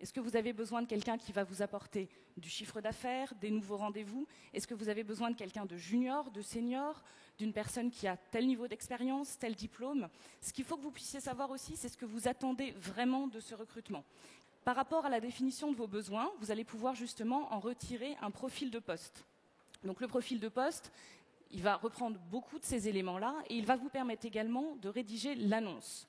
Est-ce que vous avez besoin de quelqu'un qui va vous apporter du chiffre d'affaires, des nouveaux rendez-vous? Est-ce que vous avez besoin de quelqu'un de junior, de senior, d'une personne qui a tel niveau d'expérience, tel diplôme? Ce qu'il faut que vous puissiez savoir aussi, c'est ce que vous attendez vraiment de ce recrutement. Par rapport à la définition de vos besoins, vous allez pouvoir justement en retirer un profil de poste. Donc le profil de poste, il va reprendre beaucoup de ces éléments-là et il va vous permettre également de rédiger l'annonce.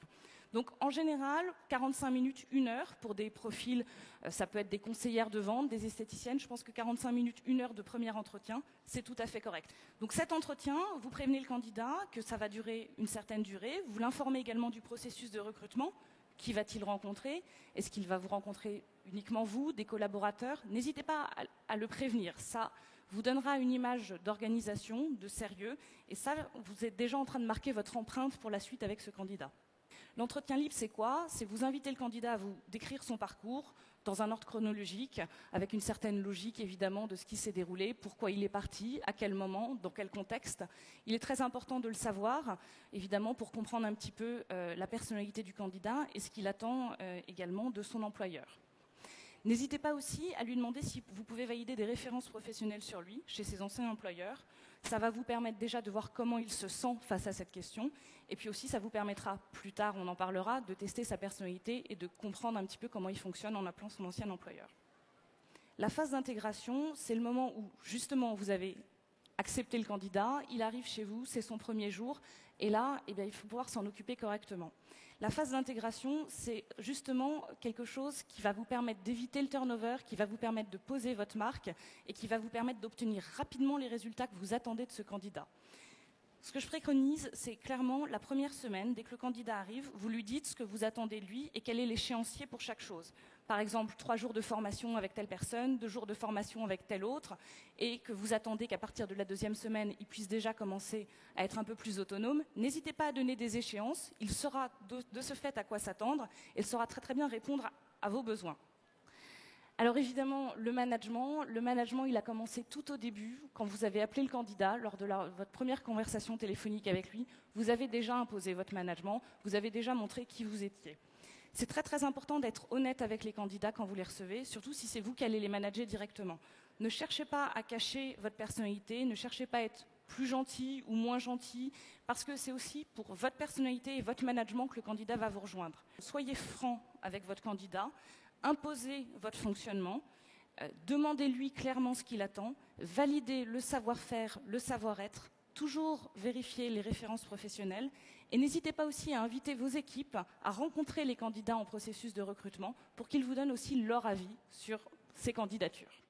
Donc en général, 45 minutes, 1 heure pour des profils, ça peut être des conseillères de vente, des esthéticiennes. Je pense que 45 minutes, 1 heure de premier entretien, c'est tout à fait correct. Donc cet entretien, vous prévenez le candidat que ça va durer une certaine durée. Vous l'informez également du processus de recrutement. Qui va-t-il rencontrer? Est-ce qu'il va vous rencontrer uniquement vous, des collaborateurs? N'hésitez pas à le prévenir. Ça vous donnera une image d'organisation, de sérieux. Et ça, vous êtes déjà en train de marquer votre empreinte pour la suite avec ce candidat. L'entretien libre, c'est quoi? C'est vous inviter le candidat à vous décrire son parcours dans un ordre chronologique, avec une certaine logique évidemment de ce qui s'est déroulé, pourquoi il est parti, à quel moment, dans quel contexte. Il est très important de le savoir, évidemment, pour comprendre un petit peu la personnalité du candidat et ce qu'il attend également de son employeur. N'hésitez pas aussi à lui demander si vous pouvez valider des références professionnelles sur lui, chez ses anciens employeurs. Ça va vous permettre déjà de voir comment il se sent face à cette question. Et puis aussi, ça vous permettra, plus tard, on en parlera, de tester sa personnalité et de comprendre un petit peu comment il fonctionne en appelant son ancien employeur. La phase d'intégration, c'est le moment où, justement, vous avez accepté le candidat, il arrive chez vous, c'est son premier jour, et là, eh bien, il faut pouvoir s'en occuper correctement. La phase d'intégration, c'est justement quelque chose qui va vous permettre d'éviter le turnover, qui va vous permettre de poser votre marque et qui va vous permettre d'obtenir rapidement les résultats que vous attendez de ce candidat. Ce que je préconise, c'est clairement la première semaine, dès que le candidat arrive, vous lui dites ce que vous attendez de lui et quel est l'échéancier pour chaque chose. Par exemple, 3 jours de formation avec telle personne, 2 jours de formation avec telle autre, et que vous attendez qu'à partir de la 2e semaine, il puisse déjà commencer à être un peu plus autonome. N'hésitez pas à donner des échéances, il saura de ce fait à quoi s'attendre, et il saura très très bien répondre à vos besoins. Alors évidemment, le management, il a commencé tout au début, quand vous avez appelé le candidat, lors de votre première conversation téléphonique avec lui, vous avez déjà imposé votre management, vous avez déjà montré qui vous étiez. C'est très très important d'être honnête avec les candidats quand vous les recevez, surtout si c'est vous qui allez les manager directement. Ne cherchez pas à cacher votre personnalité, ne cherchez pas à être plus gentil ou moins gentil, parce que c'est aussi pour votre personnalité et votre management que le candidat va vous rejoindre. Soyez franc avec votre candidat, imposez votre fonctionnement, demandez-lui clairement ce qu'il attend, validez le savoir-faire, le savoir-être, toujours vérifier les références professionnelles et n'hésitez pas aussi à inviter vos équipes à rencontrer les candidats en processus de recrutement pour qu'ils vous donnent aussi leur avis sur ces candidatures.